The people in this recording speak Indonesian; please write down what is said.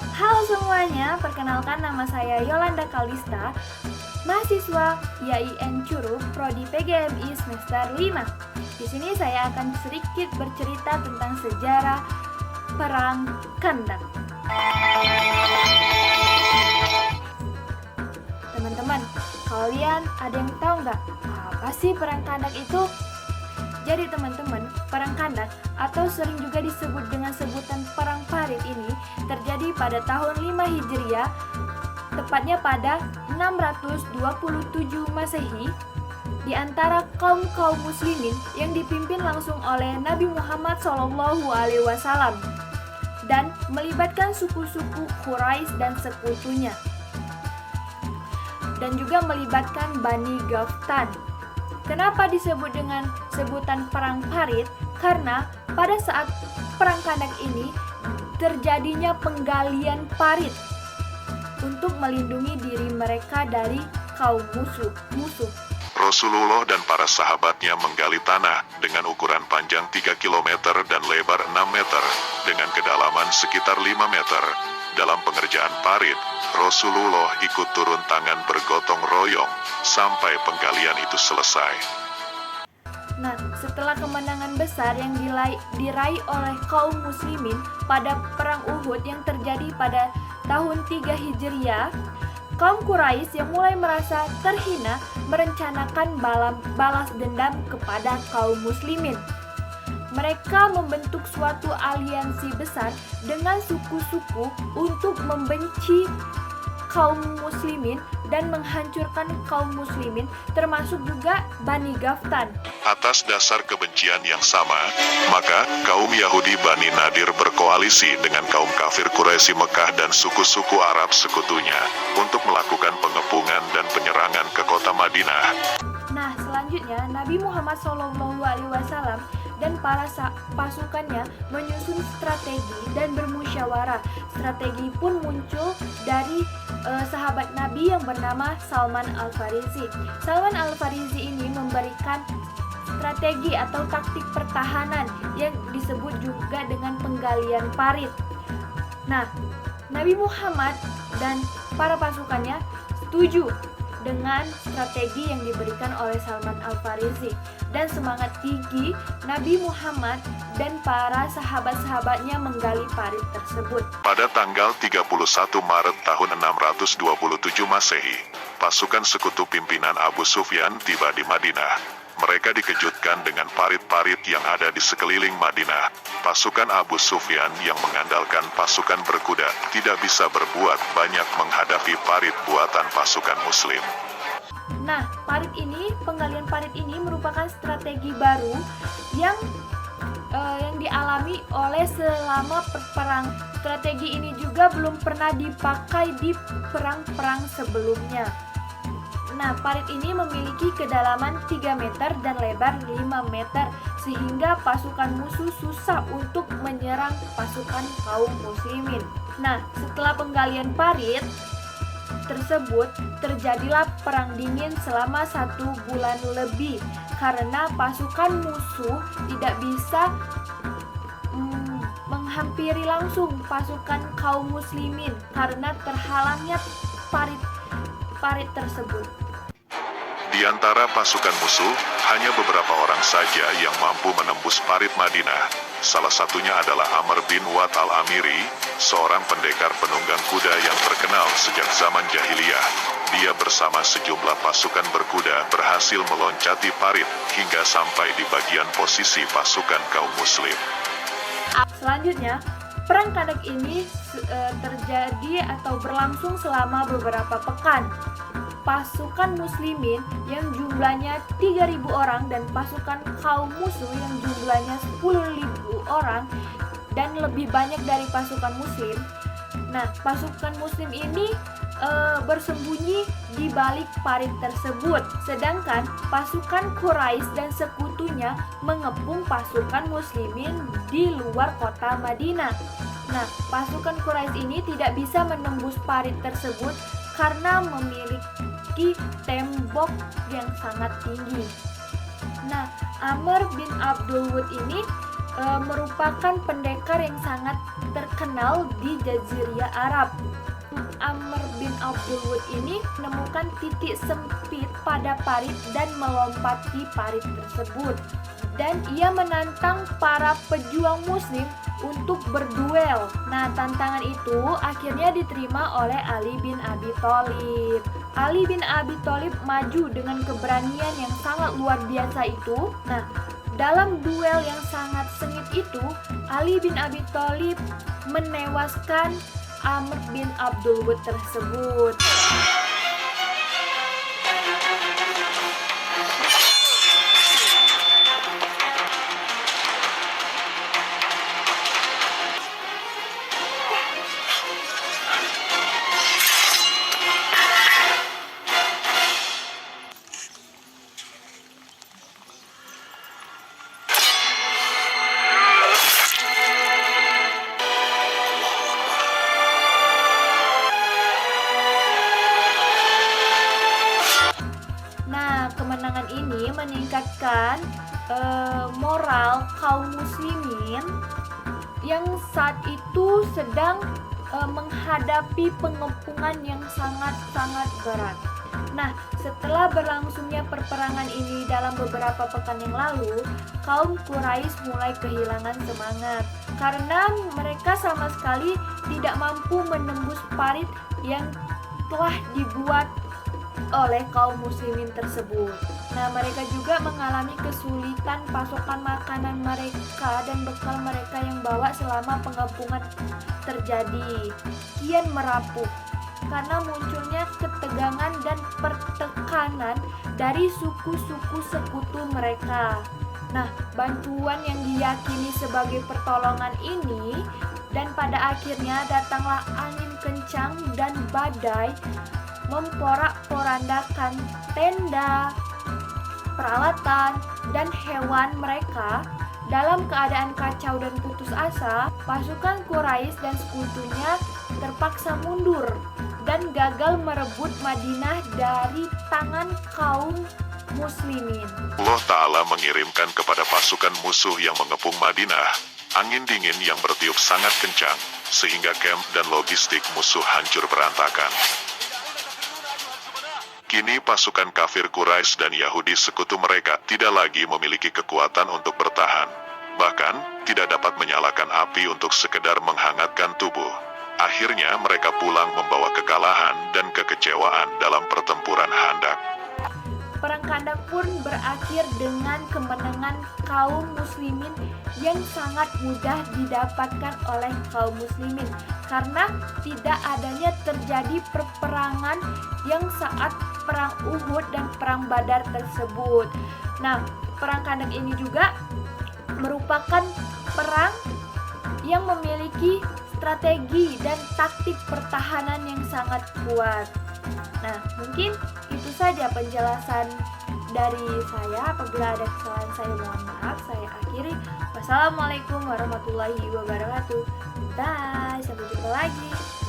Halo semuanya, perkenalkan nama saya Yolanda Kalista, mahasiswa IAIN Curug, Prodi PGMI semester 5. Di sini saya akan sedikit bercerita tentang sejarah Perang Kandak. Teman-teman, kalian ada yang tahu nggak apa sih Perang Kandak itu? Jadi teman-teman, Perang Kandak atau sering juga disebut dengan sebutan Perang Parit ini terjadi pada tahun 5 Hijriah, tepatnya pada 627 Masehi, di antara kaum muslimin yang dipimpin langsung oleh Nabi Muhammad SAW dan melibatkan suku-suku Quraisy dan sekutunya, dan juga melibatkan Bani Ghaftan. Kenapa disebut dengan sebutan Perang Parit? Karena pada saat Perang Kandak ini terjadinya penggalian parit untuk melindungi diri mereka dari kaum musuh. Rasulullah dan para sahabatnya menggali tanah dengan ukuran panjang 3 km dan lebar 6 meter dengan kedalaman sekitar 5 meter. Dalam pengerjaan parit, Rasulullah ikut turun tangan bergotong royong sampai penggalian itu selesai. Nah, setelah kemenangan besar yang diraih oleh kaum muslimin pada Perang Uhud yang terjadi pada tahun 3 Hijriah, kaum Quraisy yang mulai merasa terhina merencanakan balas dendam kepada kaum muslimin. Mereka membentuk suatu aliansi besar dengan suku-suku untuk membenci kaum muslimin dan menghancurkan kaum muslimin, termasuk juga Bani Ghaftan. Atas dasar kebencian yang sama, maka kaum Yahudi Bani Nadir berkoalisi dengan kaum kafir Quraisy Mekah dan suku-suku Arab sekutunya untuk melakukan pengepungan dan penyerangan ke kota Madinah. Nah, selanjutnya Nabi Muhammad SAW dan para pasukannya menyusun strategi dan bermusyawarah. Strategi pun muncul dari sahabat Nabi yang bernama Salman Al-Farisi. Salman Al-Farisi ini memberikan strategi atau taktik pertahanan yang disebut juga dengan penggalian parit. Nah, Nabi Muhammad dan para pasukannya setuju dengan strategi yang diberikan oleh Salman Al-Farisi, dan semangat tinggi Nabi Muhammad dan para sahabat-sahabatnya menggali parit tersebut. Pada tanggal 31 Maret tahun 627 Masehi, pasukan sekutu pimpinan Abu Sufyan tiba di Madinah. Mereka dikejutkan dengan parit-parit yang ada di sekeliling Madinah. Pasukan Abu Sufyan yang mengandalkan pasukan berkuda tidak bisa berbuat banyak menghadapi parit buatan pasukan Muslim. Nah, penggalian parit ini merupakan strategi baru yang dialami oleh selama perang. Strategi ini juga belum pernah dipakai di perang-perang sebelumnya. Nah, parit ini memiliki kedalaman 3 meter dan lebar 5 meter, sehingga pasukan musuh susah untuk menyerang pasukan kaum muslimin. Nah, setelah penggalian parit tersebut, terjadilah perang dingin selama 1 bulan lebih, karena pasukan musuh tidak bisa menghampiri langsung pasukan kaum muslimin karena terhalangnya parit tersebut. Di antara pasukan musuh, hanya beberapa orang saja yang mampu menembus parit Madinah. Salah satunya adalah Amr bin Wat al-Amiri, seorang pendekar penunggang kuda yang terkenal sejak zaman jahiliyah. Dia bersama sejumlah pasukan berkuda berhasil meloncati parit hingga sampai di bagian posisi pasukan kaum muslim. Selanjutnya, Perang Kandak ini terjadi atau berlangsung selama beberapa pekan. Pasukan muslimin yang jumlahnya 3.000 orang dan pasukan kaum musuh yang jumlahnya 10.000 orang dan lebih banyak dari pasukan muslim. Nah, pasukan muslim ini bersembunyi di balik parit tersebut, sedangkan pasukan Quraisy dan sekutunya mengepung pasukan muslimin di luar kota Madinah. Nah, pasukan Quraisy ini tidak bisa menembus parit tersebut karena memiliki tembok yang sangat tinggi. Nah, Amr bin Abdul Wud ini merupakan pendekar yang sangat terkenal di Jaziriyah Arab. Amr bin Abdul Wud ini menemukan titik sempit pada parit dan melompati parit tersebut. Dan ia menantang para pejuang muslim untuk berduel. Nah, tantangan itu akhirnya diterima oleh Ali bin Abi Thalib. Ali bin Abi Thalib maju dengan keberanian yang sangat luar biasa itu. Nah, dalam duel yang sangat sengit itu, Ali bin Abi Thalib menewaskan Amr bin Abdul Wud tersebut. Nah, kemenangan ini meningkatkan moral kaum muslimin yang saat itu sedang menghadapi pengepungan yang sangat-sangat berat. Nah, setelah berlangsungnya perperangan ini dalam beberapa pekan yang lalu, kaum Quraisy mulai kehilangan semangat karena mereka sama sekali tidak mampu menembus parit yang telah dibuat oleh kaum muslimin tersebut. Nah, mereka juga mengalami kesulitan pasokan makanan mereka dan bekal mereka yang bawa selama pengepungan terjadi kian merapuh karena munculnya ketegangan dan pertekanan dari suku-suku sekutu mereka. Nah, bantuan yang diyakini sebagai pertolongan ini dan pada akhirnya datanglah angin kencang dan badai memporak-porandakan tenda, peralatan, dan hewan mereka. Dalam keadaan kacau dan putus asa, pasukan Quraisy dan sekutunya terpaksa mundur dan gagal merebut Madinah dari tangan kaum muslimin. Allah Ta'ala mengirimkan kepada pasukan musuh yang mengepung Madinah angin dingin yang bertiup sangat kencang, sehingga kamp dan logistik musuh hancur berantakan. Kini pasukan kafir Quraisy dan Yahudi sekutu mereka tidak lagi memiliki kekuatan untuk bertahan. Bahkan, tidak dapat menyalakan api untuk sekedar menghangatkan tubuh. Akhirnya mereka pulang membawa kekalahan dan kekecewaan dalam pertempuran Khandaq. Perang Khandaq pun berakhir dengan kemenangan kaum muslimin yang sangat mudah didapatkan oleh kaum muslimin karena tidak adanya terjadi perperangan yang saat perang Uhud dan perang Badar tersebut. Nah, perang Khandaq ini juga merupakan perang yang memiliki strategi dan taktik pertahanan yang sangat kuat. Nah, mungkin itu saja penjelasan dari saya. Apabila ada kesalahan saya mohon maaf. Saya akhiri. Wassalamualaikum warahmatullahi wabarakatuh. Bye, sampai jumpa lagi.